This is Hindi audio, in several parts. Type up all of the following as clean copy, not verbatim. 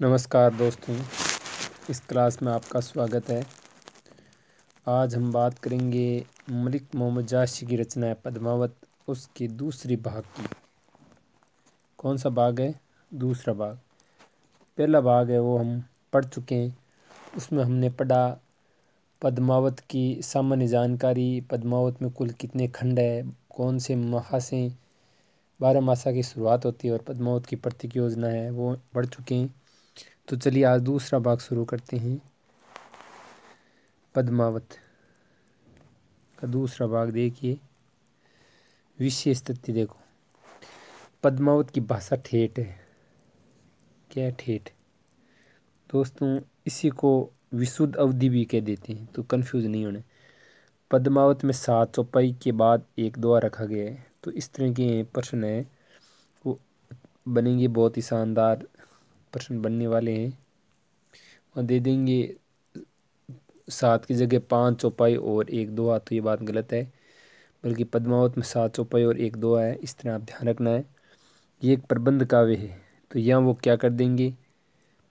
नमस्कार दोस्तों, इस क्लास में आपका स्वागत है। आज हम बात करेंगे मलिक मोहम्मद जाशी की रचना है पद्मावत, उसके दूसरी भाग की। कौन सा भाग है? दूसरा भाग। पहला भाग है वो हम पढ़ चुके हैं। उसमें हमने पढ़ा पद्मावत की सामान्य जानकारी, पद्मावत में कुल कितने खंड है, कौन से माह से 12 मासा की शुरुआत होती है और पद्मावत की प्रतीक योजना है, वो पढ़ चुके हैं। तो चलिए आज दूसरा भाग शुरू करते हैं। पद्मावत का दूसरा भाग देखिए। विशेष तथ्य देखो, पद्मावत की भाषा ठेठ है। क्या है? ठेठ। दोस्तों, इसी को विशुद्ध अवधि भी कह देते हैं, तो कंफ्यूज नहीं होने। पद्मावत में 7 चौपाई के बाद एक दुआ रखा गया है। तो इस तरह के प्रश्न है वो बनेंगे, बहुत ही शानदार प्रश्न बनने वाले हैं। और दे देंगे 7 की जगह 5 चौपाई और एक दुआ, तो ये बात गलत है, बल्कि पद्मावत में 7 चौपाई और एक दुआ है। इस तरह आप ध्यान रखना है। ये एक प्रबंध काव्य है, तो यहाँ वो क्या कर देंगे,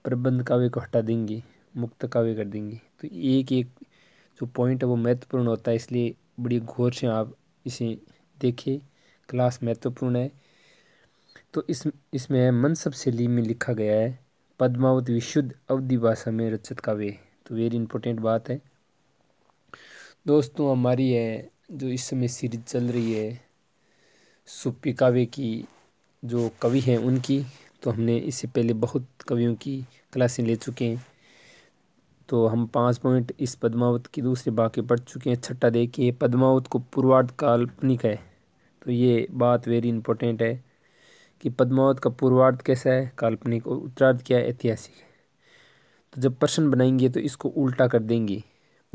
प्रबंध काव्य को हटा देंगे, मुक्त काव्य कर देंगे। तो एक एक जो पॉइंट है वो महत्वपूर्ण होता है, इसलिए बड़ी गौर से आप इसे देखें। क्लास महत्वपूर्ण है। तो इसमें मनसब शैली में लिखा गया है, पद्मावत विशुद्ध अवधि भाषा में रचित काव्य है। तो वेरी इंपॉर्टेंट बात है दोस्तों। हमारी है जो इस समय सीरीज चल रही है सूफी काव्य की, जो कवि हैं उनकी, तो हमने इससे पहले बहुत कवियों की क्लासें ले चुके हैं। तो हम 5 पॉइंट इस पद्मावत की दूसरे भाग के पढ़ चुके हैं। छठा देखिए, पद्मावत को पूर्वार्ध काल्पनिक है। तो ये बात वेरी इंपॉर्टेंट है कि पद्मावत का पूर्वार्ध कैसा है, काल्पनिक, और उत्तरार्ध क्या है, ऐतिहासिक है। तो जब प्रश्न बनाएंगे तो इसको उल्टा कर देंगे,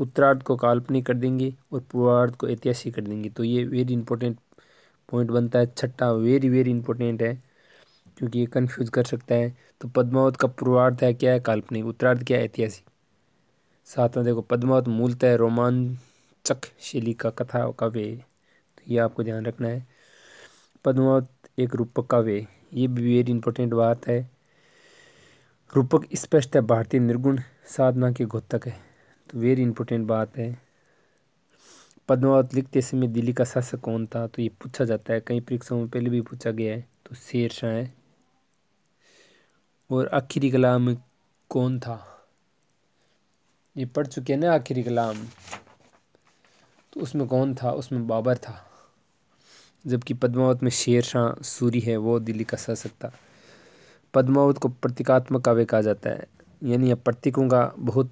उत्तरार्ध को काल्पनिक कर देंगे और पूर्वार्ध को ऐतिहासिक कर देंगे। तो ये वेरी इंपॉर्टेंट पॉइंट बनता है। छठा वेरी वेरी इंपॉर्टेंट है, क्योंकि ये कंफ्यूज कर सकता है। तो पद्मावत का पूर्वार्ध है क्या है, काल्पनिक, उत्तरार्ध क्या है, ऐतिहासिक। साथ में देखो, पद्मावत मूलतः रोमांचक शैली का कथा काव्य है, तो ये आपको ध्यान रखना है। पद्मावत एक रूपक काव्य है, ये भी वेरी इंपॉर्टेंट बात है। रूपक स्पष्ट है, भारतीय निर्गुण साधना के घोतक है, तो वेरी इंपॉर्टेंट बात है। पद्मावत लिखते समय दिल्ली का शासक कौन था, तो ये पूछा जाता है, कई परीक्षाओं में पहले भी पूछा गया है। तो शेर शाह है। और आखिरी कलाम कौन था, ये पढ़ चुके हैं ना आखिरी कलाम, तो उसमें कौन था, उसमें बाबर था। जबकि पद्मावत में शेर शाह सूरी है, वो दिल्ली का शासक था। पद्मावत को प्रतीकात्मक काव्य कहा जाता है, यानी अब प्रतीकों का बहुत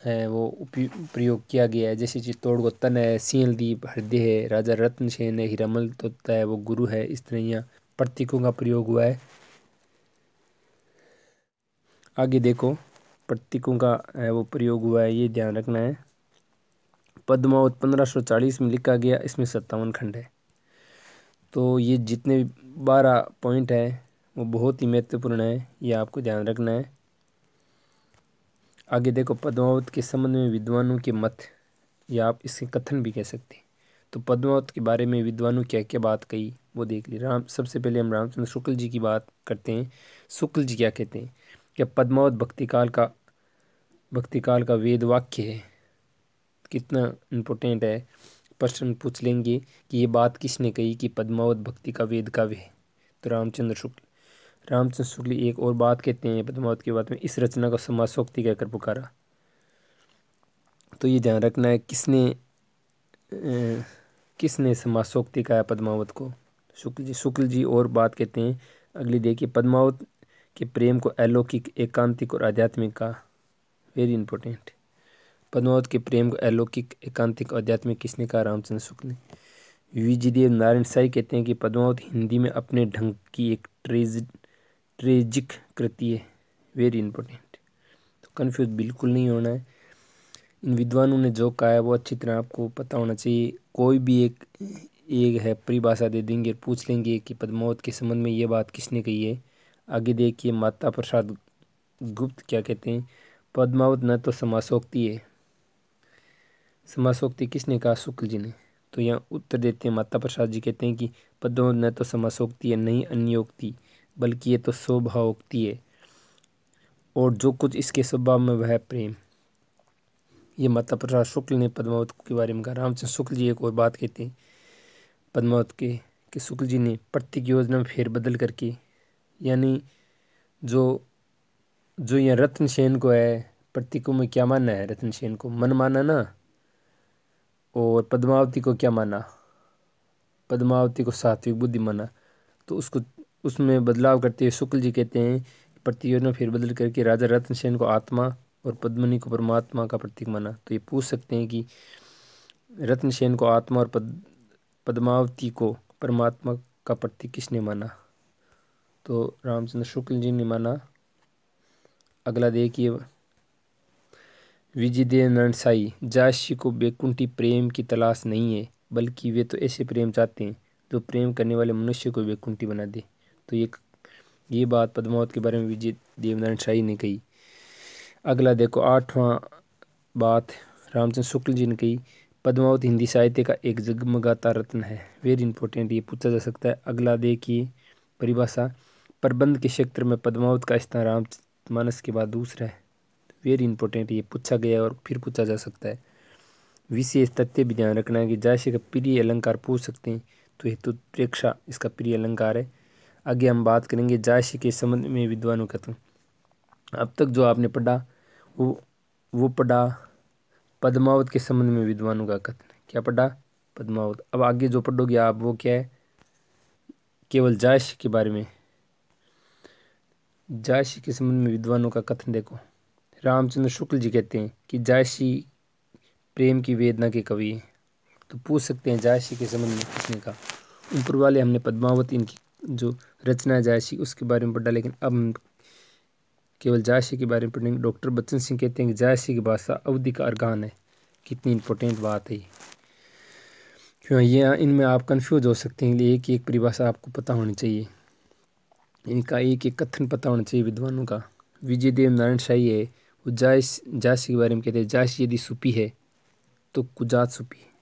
है वो प्रयोग किया गया है। जैसे चित्तौड़ को तन है, सिंहलदीप हृदय है, राजा रत्न सेन है, हीरामल तोता है वो गुरु है। इस तरह यहाँ प्रतीकों का प्रयोग हुआ है। आगे देखो, प्रतीकों का है वो प्रयोग हुआ है, ये ध्यान रखना है। पद्मावत 1540 में लिखा गया, इसमें 57 खंड है। तो ये जितने भी 12 पॉइंट है वो बहुत ही महत्वपूर्ण है, ये आपको ध्यान रखना है। आगे देखो, पद्मावत के संबंध में विद्वानों के मत, या आप इसके कथन भी कह सकते हैं। तो पद्मावत के बारे में विद्वानों क्या क्या बात कही वो देख ली। सबसे पहले हम रामचंद्र शुक्ल जी की बात करते हैं। शुक्ल जी क्या कहते हैं, क्या पद्मावत भक्तिकाल का वेद वाक्य है। कितना इम्पोर्टेंट है, प्रश्न पूछ लेंगे कि ये बात किसने कही कि पद्मावत भक्ति का वेद काव्य है। तो रामचंद्र शुक्ल एक और बात कहते हैं पद्मावत की बात में, इस रचना को समासोक्ति कहकर पुकारा। तो ये ध्यान रखना है, किसने समासोक्ति कहा पद्मावत को, शुक्ल जी और बात कहते हैं। अगली देखिए, पद्मावत के प्रेम को अलौकिक, एकांतिक और आध्यात्मिक का, वेरी इंपॉर्टेंट। पद्मावत के प्रेम को अलौकिक, एकांतिक, आध्यात्मिक किसने कहा, रामचंद्र शुक्ल ने। विजयदेव नारायण साई कहते हैं कि पद्मावत हिंदी में अपने ढंग की एक ट्रेजिक कृति है, वेरी इंपॉर्टेंट। तो कन्फ्यूज बिल्कुल नहीं होना है। इन विद्वानों ने जो कहा है वो अच्छी तरह आपको पता होना चाहिए। कोई भी एक है परिभाषा दे देंगे, पूछ लेंगे कि पद्मावत के संबंध में ये बात किसने कही है। आगे देखिए, माता प्रसाद गुप्त क्या कहते हैं, पद्मावत न तो समासोक्ति है। समासोक्ति किसने कहा, शुक्ल जी ने। तो यहाँ उत्तर देते हैं, माता प्रसाद जी कहते हैं कि पद्मावत न तो समासोक्ति है, नहीं अन्योक्ति, बल्कि ये तो स्वभावोक्ति है। और जो कुछ इसके स्वभाव में वह प्रेम। ये माता प्रसाद शुक्ल ने पद्मावत के बारे में कहा। रामचंद्र शुक्ल जी एक और बात कहते हैं पद्मावत के कि शुक्ल जी ने प्रत्येक योजना में फेरबदल करके, यानी जो जो यहाँ रत्न सेन को है, प्रतीकों में क्या मानना है, रत्न सेन को मन माना ना, और पद्मावती को क्या माना, पद्मावती को सात्विक बुद्धि माना। तो उसको उसमें बदलाव करते हुए शुक्ल जी कहते हैं प्रत्येक योजना फेरबदल करके राजा रत्न सेन को आत्मा और पद्मिनी को परमात्मा का प्रतीक माना। तो ये पूछ सकते हैं कि रत्न सेन को आत्मा और पद्मावती को परमात्मा का प्रतीक किसने माना। तो रामचंद्र शुक्ल जी ने माना। अगला देखिए, विजयदेव नारायण साई। जायसी को बैकुंठी प्रेम की तलाश नहीं है, बल्कि वे तो ऐसे प्रेम चाहते हैं जो प्रेम करने वाले मनुष्य को बैकुंठी बना दे। तो ये बात पद्मावत के बारे में विजयदेव नारायण साई ने कही। अगला देखो, 8वां बात रामचंद्र शुक्ल जी ने कही, पद्मावत हिंदी साहित्य का एक जगमगाता रत्न है। वेरी इंपॉर्टेंट, ये पूछा जा सकता है। अगला देखिए परिभाषा, प्रबंध के क्षेत्र में पद्मावत का स्थान रामचरितमानस के बाद दूसरा है। वेरी इंपॉर्टेंट, ये पूछा गया और फिर पूछा जा सकता है। विशेष तथ्य भी ध्यान रखना है कि जायसी का प्रिय अलंकार पूछ सकते हैं, तो हेतु प्रेक्षा इसका प्रिय अलंकार है। आगे हम बात करेंगे जायसी के संबंध में विद्वानों का। अब तक जो आपने पढ़ा वो पढ़ा पद्मावत के संबंध में विद्वानों का कथन। क्या पढ़ा? पद्मावत। अब आगे जो पढ़ोगे आप वो क्या है? केवल जायसी के बारे में। जायसी के संबंध में विद्वानों का कथन देखो। रामचंद्र शुक्ल जी कहते हैं कि जायसी प्रेम की वेदना के कवि हैं। तो पूछ सकते हैं जायसी के संबंध में किसने कहा। ऊपर वाले हमने पद्मावत इनकी जो रचना है जायसी उसके बारे में पढ़ा, लेकिन अब हम केवल जायसी के बारे में पढ़ेंगे। डॉक्टर बच्चन सिंह कहते हैं कि जायसी की भाषा अवधि का अर्गान है। कितनी इंपॉर्टेंट बात है ये, क्यों ये इनमें आप कंफ्यूज हो सकते हैं। एक एक परिभाषा आपको पता होनी चाहिए, इनका एक एक कथन पता होना चाहिए विद्वानों का। विजयदेव नारायण शाही है, वो जायसी के बारे में कहते हैं, जायसी यदि सुपी है तो कुजात सुपी है।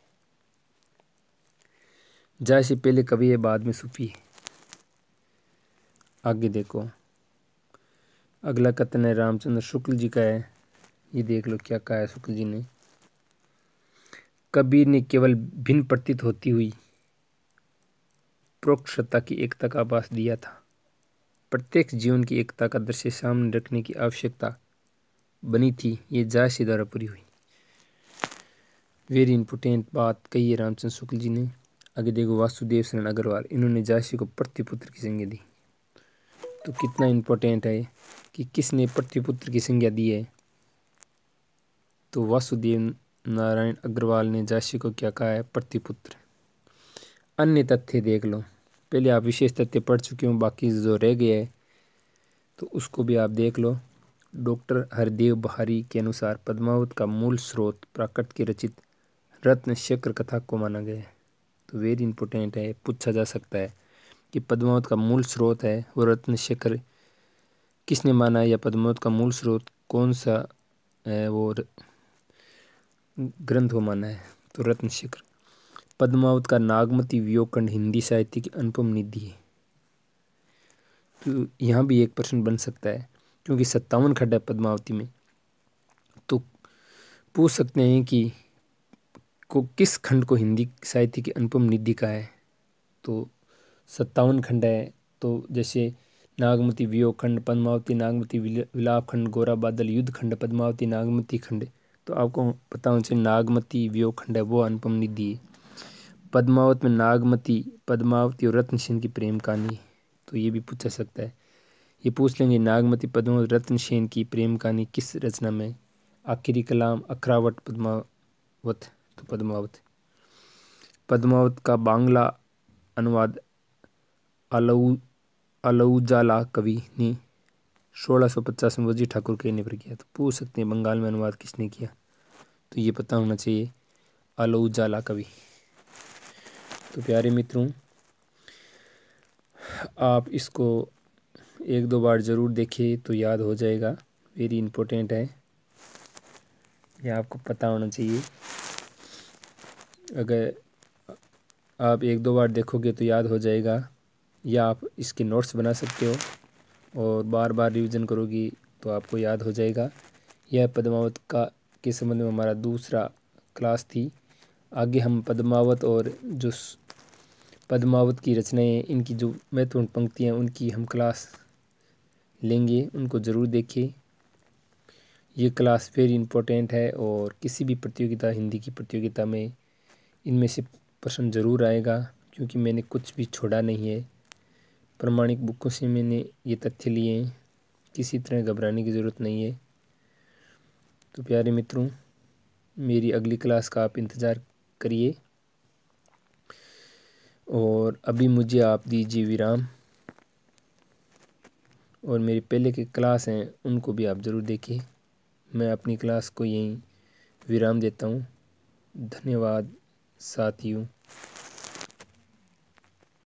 जायसी पहले कवि है, बाद में सुफी है। आगे देखो, अगला कथन है रामचंद्र शुक्ल जी का है। ये देख लो क्या कहा है शुक्ल जी ने। कबीर ने केवल भिन्न प्रतीत होती हुई परोक्ष सत्ता की एकता का आभास दिया था। प्रत्येक जीवन की एकता का दृश्य सामने रखने की आवश्यकता बनी थी, ये जायसी द्वारा पूरी हुई। वेरी इंपॉर्टेंट बात कही है रामचंद्र शुक्ल जी ने। आगे देखो, वासुदेव शरण अग्रवाल, इन्होंने जायसी को प्रतिपुत्र की संज्ञा दी। तो कितना इंपॉर्टेंट है कि किसने प्रतिपुत्र की संज्ञा दी है। तो वासुदेव नारायण अग्रवाल ने जायसी को क्या कहा है? प्रतिपुत्र। अन्य तथ्य देख लो, पहले आप विशेष तथ्य पढ़ चुके हो, बाकी जो रह गया है तो उसको भी आप देख लो। डॉक्टर हरदेव बहारी के अनुसार पद्मावत का मूल स्रोत प्राकृत की रचित रत्न शेखर कथा को माना गया है। तो वेरी इंपॉर्टेंट है, पूछा जा सकता है कि पद्मावत का मूल स्रोत है वो रत्न शेखर किसने माना है, या पद्मावत का मूल स्रोत कौन सा है वो ग्रंथ को माना है। तो रत्न शेखर। पद्मावत का नागमती वियोगखंड हिंदी साहित्य की अनुपम निधि है। तो यहाँ भी एक प्रश्न बन सकता है, क्योंकि 57 खंड है पद्मावती में। तो पूछ सकते हैं कि किस खंड को हिंदी साहित्य की अनुपम निधि का है। तो 57 खंड है। तो जैसे नागमती वियोग खंड, पद्मावती नागमती विलाप खंड, गोरा बादल युद्ध खंड, पद्मावती नागमती खंड। तो आपको पता होना चाहिए नागमती वियोग खंड है वो अनुपम निधि है। पद्मावत में नागमती, पद्मावती और रत्नसेन की प्रेम कहानी। तो ये भी पूछा सकता है। ये पूछ लेंगे नागमती पद्मावत रत्नसेन की प्रेम कहानी किस रचना में? आखिरी कलाम, अखरावट, पद्मावत। तो पद्मावत। पद्मावत का बांग्ला अनुवाद अलौजाला कवि ने 1650 में वजी ठाकुर कहने पर किया। तो पूछ सकते हैं बंगाल में अनुवाद किसने किया। तो ये पता होना चाहिए, अलौजाला कवि। तो प्यारे मित्रों, आप इसको एक दो बार ज़रूर देखें तो याद हो जाएगा। वेरी इंपॉर्टेंट है, ये आपको पता होना चाहिए। अगर आप एक दो बार देखोगे तो याद हो जाएगा, या आप इसके नोट्स बना सकते हो और बार बार रिवीजन करोगी तो आपको याद हो जाएगा। यह पद्मावत का के संबंध में हमारा दूसरा क्लास थी। आगे हम पद्मावत और जो पद्मावत की रचनाएं, इनकी जो महत्वपूर्ण पंक्तियाँ, उनकी हम क्लास लेंगे, उनको ज़रूर देखें। ये क्लास वेरी इम्पोर्टेंट है और किसी भी प्रतियोगिता, हिंदी की प्रतियोगिता में इनमें से प्रश्न ज़रूर आएगा, क्योंकि मैंने कुछ भी छोड़ा नहीं है। प्रमाणिक बुकों से मैंने ये तथ्य लिए हैं, किसी तरह घबराने की ज़रूरत नहीं है। तो प्यारे मित्रों, मेरी अगली क्लास का आप इंतज़ार करिए और अभी मुझे आप दीजिए विराम। और मेरी पहले की क्लास हैं उनको भी आप ज़रूर देखिए। मैं अपनी क्लास को यहीं विराम देता हूँ। धन्यवाद साथियों।